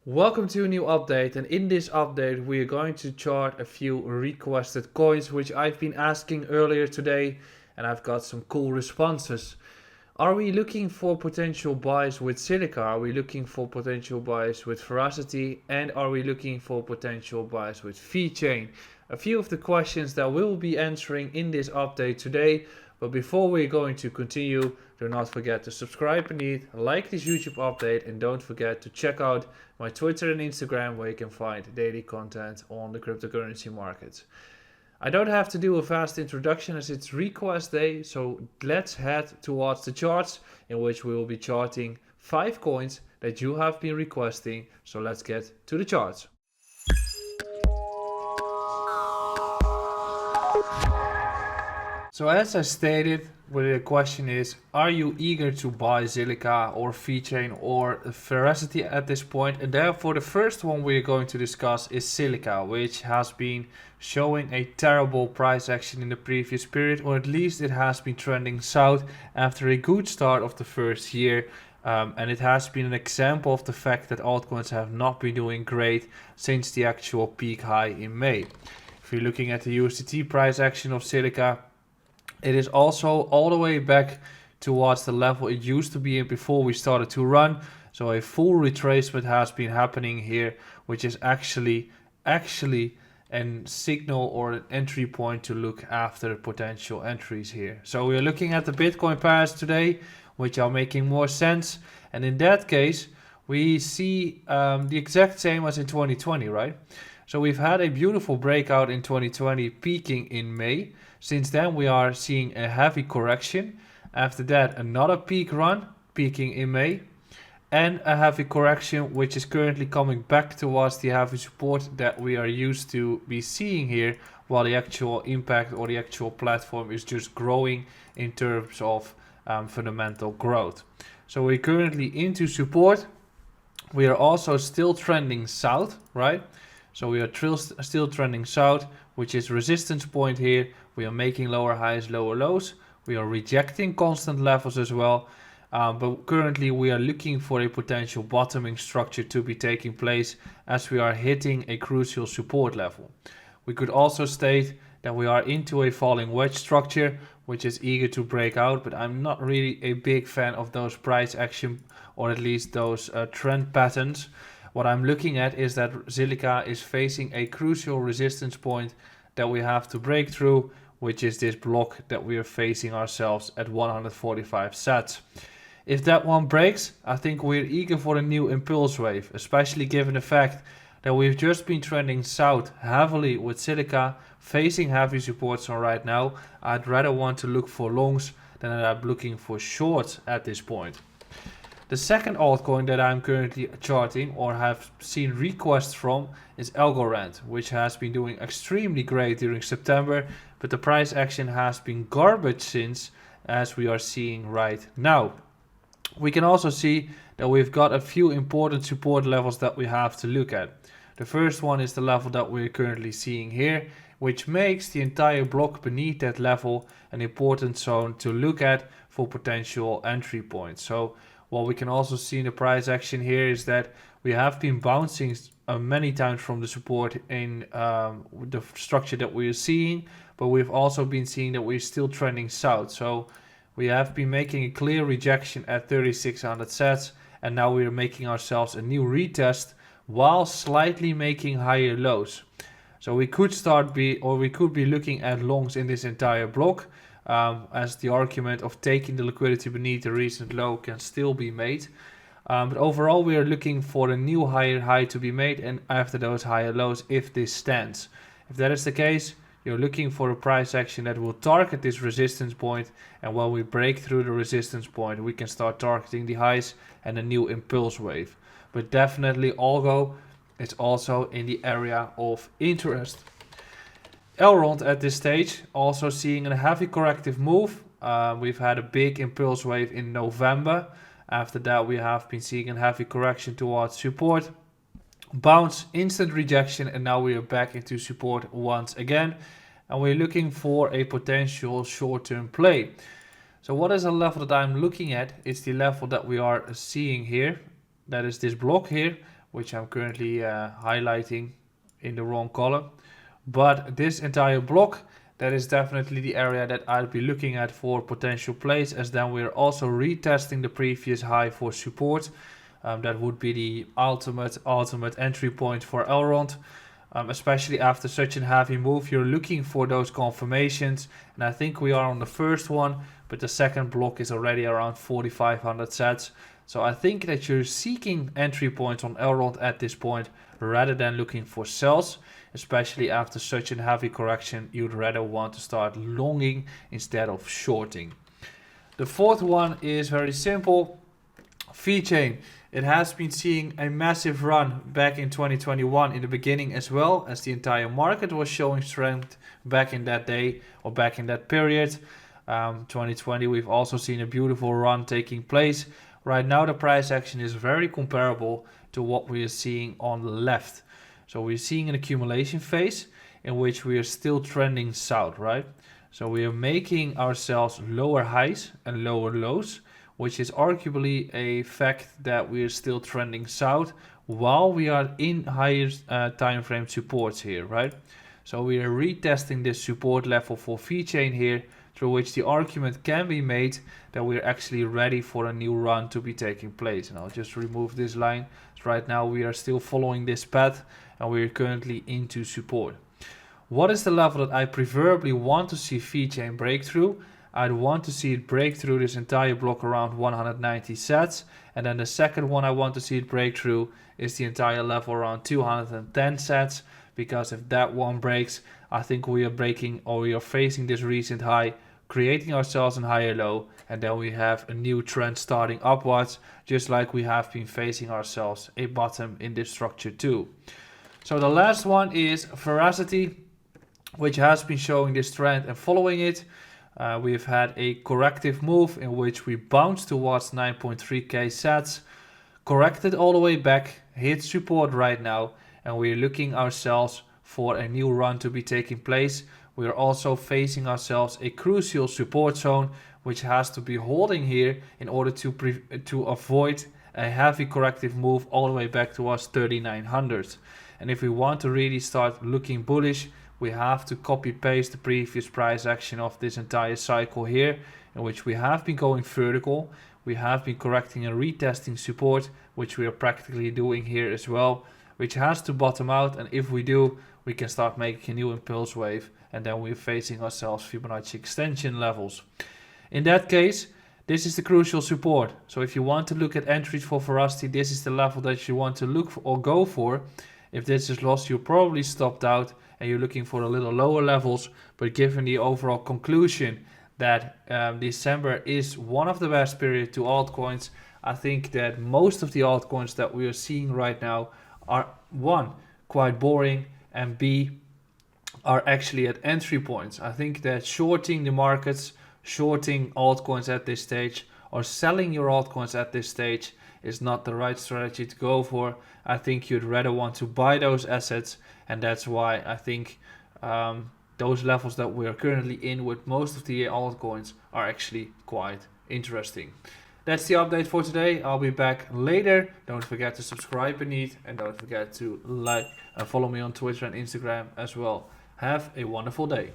Welcome to a new update, and in this update we are going to chart a few requested coins which I've been asking earlier today, and I've got some cool responses. Are we looking for potential buys with Zilliqa? Are we looking for potential buys with Verasity? And are we looking for potential buys with Vechain? A few of the questions that we'll be answering in this update today. But before we're going to continue, do not forget to subscribe beneath, like this YouTube update, and don't forget to check out my Twitter and Instagram where you can find daily content on the cryptocurrency markets. I don't have to do a fast introduction as it's request day, so let's head towards the charts in which we will be charting 5 coins that you have been requesting. So let's get to the charts. So as I stated, the question is, are you eager to buy Zilliqa or Vechain or Verasity at this point? And therefore the first one we're going to discuss is Zilliqa, which has been showing a terrible price action in the previous period, or at least it has been trending south after a good start of the first year. And it has been an example of the fact that altcoins have not been doing great since the actual peak high in May. If you're looking at the USDT price action of Zilliqa, it is also all the way back towards the level it used to be in before we started to run. So a full retracement has been happening here, which is actually a signal or an entry point to look after potential entries here. So we are looking at the Bitcoin pairs today, which are making more sense. And in that case, we see the exact same as in 2020, right? So we've had a beautiful breakout in 2020, peaking in May. Since then, we are seeing a heavy correction. After that, another peak run, peaking in May. And a heavy correction, which is currently coming back towards the heavy support that we are used to be seeing here, while the actual impact or the actual platform is just growing in terms of fundamental growth. So we're currently into support. We are also still trending south, right? So we are still trending south, which is resistance point here. We are making lower highs, lower lows. We are rejecting constant levels as well. But currently we are looking for a potential bottoming structure to be taking place as we are hitting a crucial support level. We could also state that we are into a falling wedge structure, which is eager to break out, but I'm not really a big fan of those price action, or at least those trend patterns. What I'm looking at is that Zilliqa is facing a crucial resistance point that we have to break through, which is this block that we are facing ourselves at 145 sats. If that one breaks, I think we're eager for a new impulse wave, especially given the fact that we've just been trending south heavily with Zilliqa, facing heavy supports on right now. I'd rather want to look for longs than I'm looking for shorts at this point. The second altcoin that I'm currently charting or have seen requests from is Algorand, which has been doing extremely great during September, but the price action has been garbage since, as we are seeing right now. We can also see that we've got a few important support levels that we have to look at. The first one is the level that we're currently seeing here, which makes the entire block beneath that level an important zone to look at for potential entry points. So what we can also see in the price action here is that we have been bouncing many times from the support in the structure that we are seeing, but we've also been seeing that we're still trending south. So we have been making a clear rejection at 3600 sats, and now we are making ourselves a new retest while slightly making higher lows. So we could be looking at longs in this entire block, as the argument of taking the liquidity beneath the recent low can still be made. But overall, we are looking for a new higher high to be made, and after those higher lows, if this stands. If that is the case, you're looking for a price action that will target this resistance point, and when we break through the resistance point, we can start targeting the highs and a new impulse wave. But definitely Algo is also in the area of interest. Elrond at this stage also seeing a heavy corrective move. We've had a big impulse wave in November. After that, we have been seeing a heavy correction towards support, bounce, instant rejection, and now we are back into support once again, and we're looking for a potential short-term play. So what is a level that I'm looking at? It's the level that we are seeing here. That is this block here, which I'm currently highlighting in the wrong column. But this entire block, that is definitely the area that I'll be looking at for potential plays, as then we're also retesting the previous high for support. That would be the ultimate entry point for Elrond. Especially after such a heavy move, you're looking for those confirmations, and I think we are on the first one, but the second block is already around 4,500 sats. So I think that you're seeking entry points on Elrond at this point rather than looking for sells, especially after such a heavy correction. You'd rather want to start longing instead of shorting. The fourth one is very simple. Vechain. It has been seeing a massive run back in 2021 in the beginning, as well as the entire market was showing strength back in that day or back in that period. 2020 we've also seen a beautiful run taking place. Right now the price action is very comparable to what we are seeing on the left. So we're seeing an accumulation phase in which we are still trending south, right? So we are making ourselves lower highs and lower lows, which is arguably a fact that we are still trending south while we are in higher time frame supports here, right? So we are retesting this support level for Vechain here, through which the argument can be made that we're actually ready for a new run to be taking place. And I'll just remove this line. So right now we are still following this path and we're currently into support. What is the level that I preferably want to see Vechain break through? I'd want to see it break through this entire block around 190 sats. And then the second one I want to see it break through is the entire level around 210 sats. Because if that one breaks, I think we are breaking, or we are facing this recent high, creating ourselves a higher low. And then we have a new trend starting upwards, just like we have been facing ourselves a bottom in this structure too. So the last one is Verasity, which has been showing this trend and following it. We've had a corrective move in which we bounced towards 9.3k sats, corrected all the way back, hit support right now, and we're looking ourselves for a new run to be taking place. We are also facing ourselves a crucial support zone, which has to be holding here in order to avoid a heavy corrective move all the way back towards 3,900. And if we want to really start looking bullish, we have to copy paste the previous price action of this entire cycle here, in which we have been going vertical. We have been correcting and retesting support, which we are practically doing here as well, which has to bottom out. And if we do, we can start making a new impulse wave, and then we're facing ourselves Fibonacci extension levels. In that case, this is the crucial support. So if you want to look at entries for Verasity, this is the level that you want to look for or go for. If this is lost, you're probably stopped out and you're looking for a little lower levels. But given the overall conclusion that December is one of the best periods to altcoins, I think that most of the altcoins that we are seeing right now are, one, quite boring, and B, are actually at entry points. I think that shorting the markets, shorting altcoins at this stage, or selling your altcoins at this stage is not the right strategy to go for. I think you'd rather want to buy those assets, and that's why I think those levels that we are currently in with most of the altcoins are actually quite interesting. That's the update for today. I'll be back later. Don't forget to subscribe beneath, and don't forget to like and follow me on Twitter and Instagram as well. Have a wonderful day.